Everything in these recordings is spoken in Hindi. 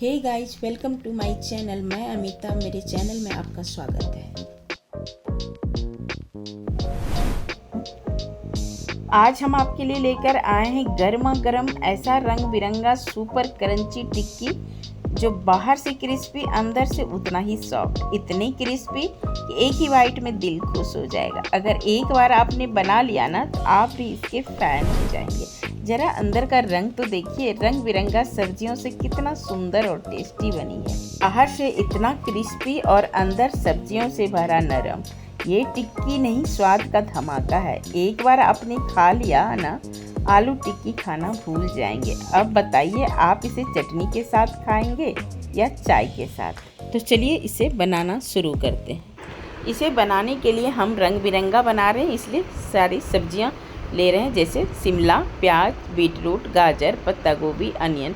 Hey guys, welcome to my channel. मैं अमिता, मेरे चैनल में आपका स्वागत है। आज हम आपके लिए लेकर आए हैं गर्मा गर्म ऐसा रंग बिरंगा सुपर क्रंची टिक्की, जो बाहर से क्रिस्पी, अंदर से उतना ही सॉफ्ट। इतनी क्रिस्पी कि एक ही बाइट में दिल खुश हो जाएगा। अगर एक बार आपने बना लिया ना, तो आप भी इसके फैन हो जाएंगे। जरा अंदर का रंग तो देखिए, रंग बिरंगा सब्जियों से कितना सुंदर और टेस्टी बनी है। बाहर से इतना क्रिस्पी और अंदर सब्जियों से भरा नरम। ये टिक्की नहीं, स्वाद का धमाका है। एक बार आपने खा लिया ना, आलू टिक्की खाना भूल जाएंगे। अब बताइए, आप इसे चटनी के साथ खाएंगे या चाय के साथ? तो चलिए इसे बनाना शुरू करते हैं। इसे बनाने के लिए हम रंग बिरंगा बना रहे हैं, इसलिए सारी सब्जियां ले रहे हैं, जैसे शिमला, प्याज, बीटरूट, गाजर, पत्ता गोभी, अनियन।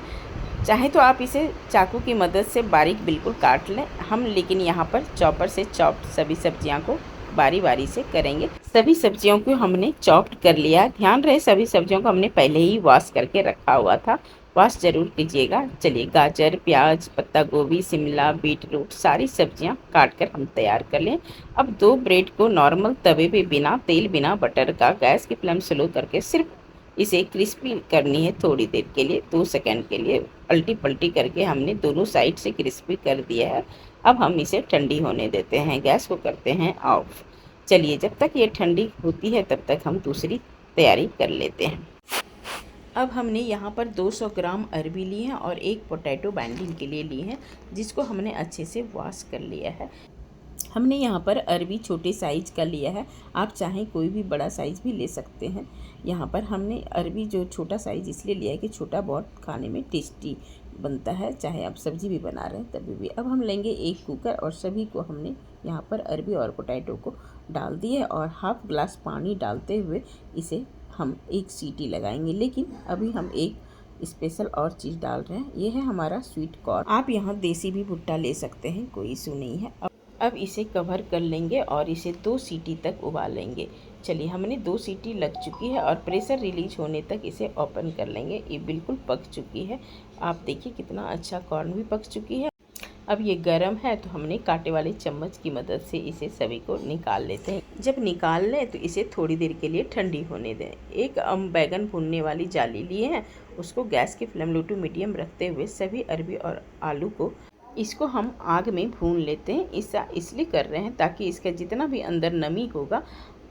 चाहे तो आप इसे चाकू की मदद से बारीक बिल्कुल काट लें, हम लेकिन यहाँ पर चॉपर से चॉप्ड सभी सब्जियां को बारी बारी से करेंगे। सभी सब्जियों को हमने चॉप्ड कर लिया। ध्यान रहे, सभी सब्जियों को हमने पहले ही वॉश करके रखा हुआ था। वॉश जरूर कीजिएगा। चलिए, गाजर, प्याज, पत्ता गोभी, शिमला, बीटरूट सारी सब्जियां काट कर हम तैयार कर लें। अब 2 ब्रेड को नॉर्मल तवे पे बिना तेल बिना बटर का गैस की फ्लेम स्लो करके सिर्फ इसे क्रिस्पी करनी है थोड़ी देर के लिए, 2 सेकंड के लिए। पलटी पलटी करके हमने दोनों साइड से क्रिस्पी कर दिया है। अब हम इसे ठंडी होने देते हैं, गैस को करते हैं ऑफ। चलिए, जब तक ये ठंडी होती है तब तक हम दूसरी तैयारी कर लेते हैं। अब हमने यहाँ पर 200 ग्राम अरबी ली है और एक पोटैटो बाइंडिंग के लिए ली है, जिसको हमने अच्छे से वॉश कर लिया है। हमने यहाँ पर अरबी छोटे साइज़ का लिया है, आप चाहें कोई भी बड़ा साइज़ भी ले सकते हैं। यहाँ पर हमने अरबी जो छोटा साइज़ इसलिए लिया है कि छोटा बहुत खाने में टेस्टी बनता है, चाहे आप सब्ज़ी भी बना रहे हैं तभी भी। अब हम लेंगे एक कुकर और सभी को हमने यहाँ पर अरबी और पोटैटो को डाल दिया और हाफ ग्लास पानी डालते हुए इसे हम एक सीटी लगाएंगे। लेकिन अभी हम एक स्पेशल और चीज़ डाल रहे हैं, ये है हमारा स्वीट कॉर्न। आप यहाँ देसी भी भुट्टा ले सकते हैं, कोई इशू नहीं है। अब इसे कवर कर लेंगे और इसे 2 सीटी तक उबालेंगे। चलिए, हमने 2 सीटी लग चुकी है और प्रेशर रिलीज होने तक इसे ओपन कर लेंगे। ये बिल्कुल पक चुकी है। आप देखिए कितना अच्छा कॉर्न भी पक चुकी है। अब ये गरम है तो हमने कांटे वाले चम्मच की मदद से इसे सभी को निकाल लेते हैं। जब निकाल लें तो इसे थोड़ी देर के लिए ठंडी होने दें। एक बैगन भूनने वाली जाली लिए हैं, उसको गैस की फ्लेम लो टू मीडियम रखते हुए सभी अरबी और आलू को इसको हम आग में भून लेते हैं। इसलिए कर रहे हैं ताकि इसका जितना भी अंदर नमी होगा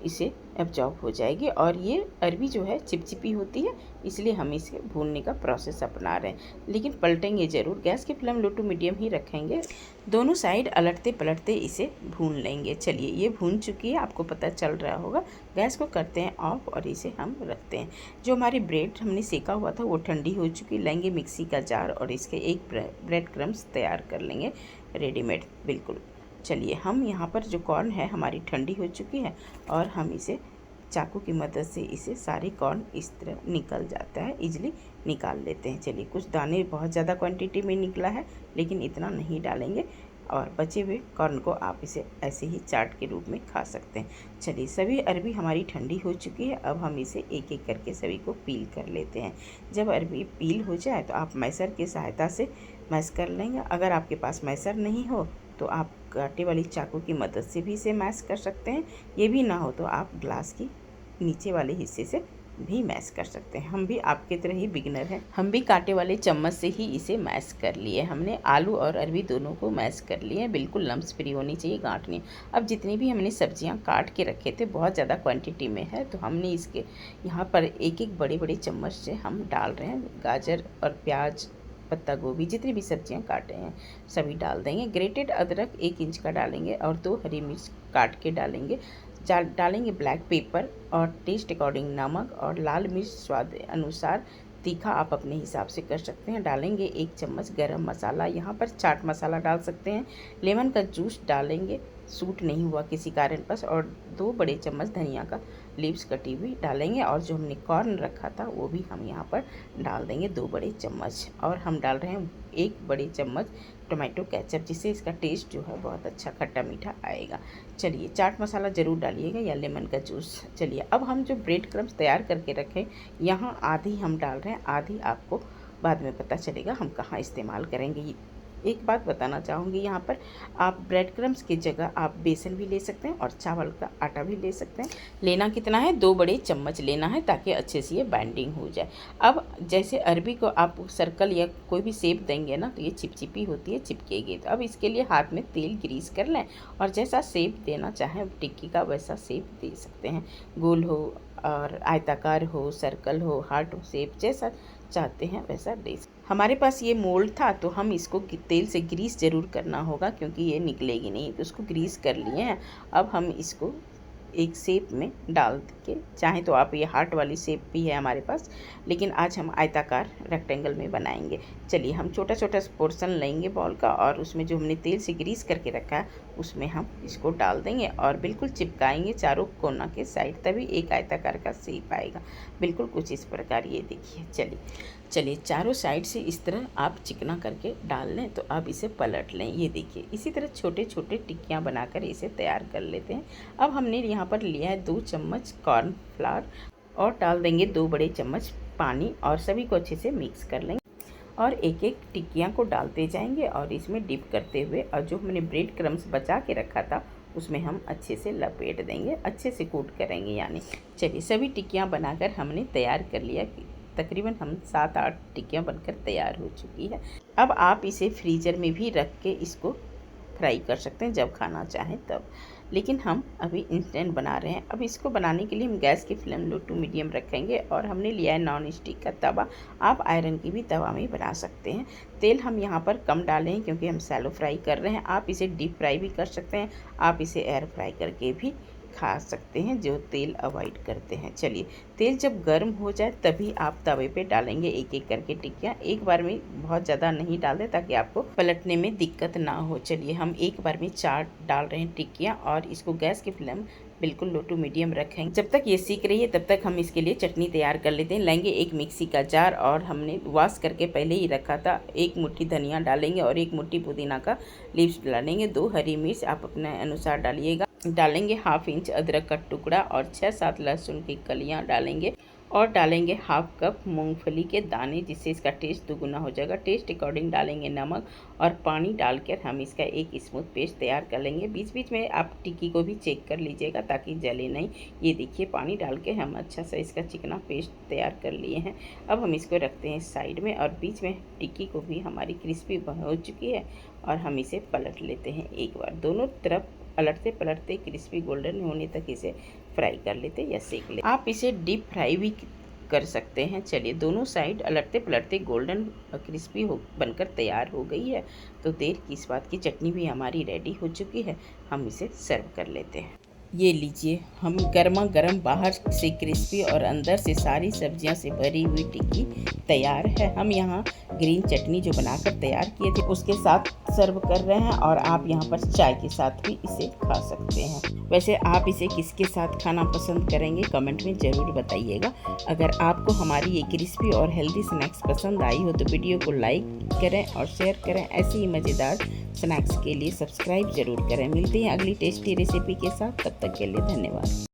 इसे एब्जॉर्ब हो जाएगी, और ये अरबी जो है चिपचिपी होती है, इसलिए हम इसे भूनने का प्रोसेस अपना रहे हैं। लेकिन पलटेंगे ज़रूर, गैस की फ्लेम लो टू मीडियम ही रखेंगे। दोनों साइड अलटते पलटते इसे भून लेंगे। चलिए, ये भून चुकी है, आपको पता चल रहा होगा। गैस को करते हैं ऑफ और इसे हम रखते हैं। जो हमारी ब्रेड हमने सेका हुआ था वो ठंडी हो चुकी। लेंगे मिक्सी का जार और इसके एक ब्रेड क्रम्स तैयार कर लेंगे, रेडीमेड बिल्कुल। चलिए, हम यहाँ पर जो कॉर्न है हमारी ठंडी हो चुकी है और हम इसे चाकू की मदद से इसे सारे कॉर्न इस तरह निकल जाता है, इजीली निकाल लेते हैं। चलिए, कुछ दाने बहुत ज़्यादा क्वांटिटी में निकला है, लेकिन इतना नहीं डालेंगे, और बचे हुए कॉर्न को आप इसे ऐसे ही चाट के रूप में खा सकते हैं। चलिए, सभी अरबी हमारी ठंडी हो चुकी है। अब हम इसे एक एक करके सभी को पील कर लेते हैं। जब अरबी पील हो जाए तो आप मैसर की सहायता से मैश कर लेंगे। अगर आपके पास मैसर नहीं हो तो आप कांटे वाली चाकू की मदद से भी इसे मैश कर सकते हैं। ये भी ना हो तो आप ग्लास की नीचे वाले हिस्से से भी मैश कर सकते हैं। हम भी आपके तरह ही बिगिनर हैं, हम भी कांटे वाले चम्मच से ही इसे मैश कर लिए। हमने आलू और अरबी दोनों को मैश कर लिए, बिल्कुल लम्स फ्री होनी चाहिए, गांठ नहीं। अब जितनी भी हमने सब्जियां काट के रखे थे, बहुत ज़्यादा क्वांटिटी में है, तो हमने इसके यहाँ पर एक एक बड़े बड़े चम्मच से हम डाल रहे हैं। गाजर और प्याज, पत्ता गोभी, जितनी भी सब्जियां काटे हैं सभी डाल देंगे। ग्रेटेड अदरक 1 इंच का डालेंगे और 2 हरी मिर्च काट के डालेंगे। डालेंगे ब्लैक पेपर और टेस्ट अकॉर्डिंग नमक, और लाल मिर्च स्वाद अनुसार, तीखा आप अपने हिसाब से कर सकते हैं। डालेंगे 1 चम्मच गरम मसाला, यहाँ पर चाट मसाला डाल सकते हैं। लेमन का जूस डालेंगे, सूट नहीं हुआ किसी कारणवश, और 2 बड़े चम्मच धनिया का लीव्स कटी हुई डालेंगे। और जो हमने कॉर्न रखा था वो भी हम यहाँ पर डाल देंगे, 2 बड़े चम्मच। और हम डाल रहे हैं 1 बड़े चम्मच टोमेटो केचप, जिससे इसका टेस्ट जो है बहुत अच्छा खट्टा मीठा आएगा। चलिए, चाट मसाला ज़रूर डालिएगा या लेमन का जूस। चलिए, अब हम जो ब्रेड क्रम्स तैयार करके रखें, यहाँ आधी हम डाल रहे हैं, आधी आपको बाद में पता चलेगा हम कहाँ इस्तेमाल करेंगे। एक बात बताना चाहूँगी, यहाँ पर आप ब्रेड क्रम्स की जगह आप बेसन भी ले सकते हैं और चावल का आटा भी ले सकते हैं। लेना कितना है, 2 बड़े चम्मच लेना है ताकि अच्छे से ये बाइंडिंग हो जाए। अब जैसे अरबी को आप सर्कल या कोई भी शेप देंगे ना तो ये चिपचिपी होती है, चिपकेगी। तो अब इसके लिए हाथ में तेल ग्रीस कर लें और जैसा शेप देना चाहें टिक्की का वैसा शेप दे सकते हैं। गोल हो और आयताकार हो, सर्कल हो, हार्ट शेप, जैसा चाहते हैं वैसा दे। हमारे पास ये मोल्ड था तो हम इसको तेल से ग्रीस ज़रूर करना होगा क्योंकि ये निकलेगी नहीं, तो उसको ग्रीस कर लिए हैं। अब हम इसको एक शेप में डाल के, चाहें तो आप ये हार्ट वाली शेप भी है हमारे पास, लेकिन आज हम आयताकार रेक्टेंगल में बनाएंगे। चलिए हम छोटा छोटा पोर्शन लेंगे बॉल का और उसमें जो हमने तेल से ग्रीस करके रखा है उसमें हम इसको डाल देंगे और बिल्कुल चिपकाएंगे चारों कोना के साइड, तभी एक आयताकार का शेप आएगा। बिल्कुल कुछ इस प्रकार, ये देखिए। चलिए चारों साइड से इस तरह आप चिकना करके डाल लें। तो अब इसे पलट लें, ये देखिए। इसी तरह छोटे छोटे टिक्कियाँ बनाकर इसे तैयार कर लेते हैं। अब हमने यहाँ पर लिया है 2 चम्मच कॉर्नफ्लावर और डाल देंगे 2 बड़े चम्मच पानी और सभी को अच्छे से मिक्स कर लेंगे और एक एक टिक्कियाँ को डालते जाएंगे और इसमें डिप करते हुए, और जो हमने ब्रेड क्रम्स बचा के रखा था उसमें हम अच्छे से लपेट देंगे, अच्छे से कोट करेंगे यानी। चलिए सभी टिक्कियाँ बनाकर हमने तैयार कर लिया। तकरीबन हम 7-8 टिक्कियाँ बनकर तैयार हो चुकी है। अब आप इसे फ्रीज़र में भी रख के इसको फ्राई कर सकते हैं जब खाना चाहें तब, लेकिन हम अभी इंस्टेंट बना रहे हैं। अब इसको बनाने के लिए हम गैस की फ्लेम लो टू मीडियम रखेंगे और हमने लिया है नॉन स्टिक का तवा। आप आयरन की भी तवा में बना सकते हैं। तेल हम यहाँ पर कम डालें हैं क्योंकि हम सैलो फ्राई कर रहे हैं। आप इसे डीप फ्राई भी कर सकते हैं, आप इसे एयर फ्राई करके भी खा सकते हैं जो तेल अवॉइड करते हैं। चलिए तेल जब गर्म हो जाए तभी आप तवे पे डालेंगे एक एक करके टिक्कियाँ। एक बार में बहुत ज़्यादा नहीं डाल दें ताकि आपको पलटने में दिक्कत ना हो। चलिए हम एक बार में 4 डाल रहे हैं टिक्कियाँ और इसको गैस की फ्लेम बिल्कुल लो टू मीडियम रखेंगे। जब तक ये सीख रही है तब तक हम इसके लिए चटनी तैयार कर लेते हैं। लेंगे एक मिक्सी का जार और हमने वॉश करके पहले ही रखा था। 1 मुट्ठी धनिया डालेंगे और 1 मुट्ठी पुदीना का लीव्स डालेंगे। 2 हरी मिर्च आप अपने अनुसार डालिएगा। डालेंगे 1/2 इंच अदरक का टुकड़ा और 6-7 लहसुन की कलियां डालेंगे और डालेंगे 1/2 कप मूंगफली के दाने, जिससे इसका टेस्ट दुगुना हो जाएगा। टेस्ट अकॉर्डिंग डालेंगे नमक और पानी डालकर हम इसका एक स्मूथ पेस्ट तैयार कर लेंगे। बीच बीच में आप टिक्की को भी चेक कर लीजिएगा ताकि जले नहीं। ये देखिए पानी डाल के हम अच्छा सा इसका चिकना पेस्ट तैयार कर लिए हैं। अब हम इसको रखते हैं साइड में और बीच में टिक्की को भी हमारी क्रिस्पी हो चुकी है और हम इसे पलट लेते हैं एक बार। दोनों तरफ पलटते पलटते क्रिस्पी गोल्डन होने तक इसे फ्राई कर लेते या सेक ले। आप इसे डीप फ्राई भी कर सकते हैं। चलिए दोनों साइड पलटते पलटते गोल्डन क्रिस्पी हो बनकर तैयार हो गई है। तो देर की इस बात की चटनी भी हमारी रेडी हो चुकी है। हम इसे सर्व कर लेते हैं। ये लीजिए, हम गर्मा गर्म बाहर से क्रिस्पी और अंदर से सारी सब्जियां से भरी हुई टिक्की तैयार है। हम यहाँ ग्रीन चटनी जो बनाकर तैयार किए थे उसके साथ सर्व कर रहे हैं और आप यहाँ पर चाय के साथ भी इसे खा सकते हैं। वैसे आप इसे किसके साथ खाना पसंद करेंगे कमेंट में ज़रूर बताइएगा। अगर आपको हमारी ये क्रिस्पी और हेल्दी स्नैक्स पसंद आई हो तो वीडियो को लाइक करें और शेयर करें। ऐसे ही मज़ेदार स्नैक्स के लिए सब्सक्राइब जरूर करें। मिलते हैं अगली टेस्टी रेसिपी के साथ, तब तक के लिए धन्यवाद।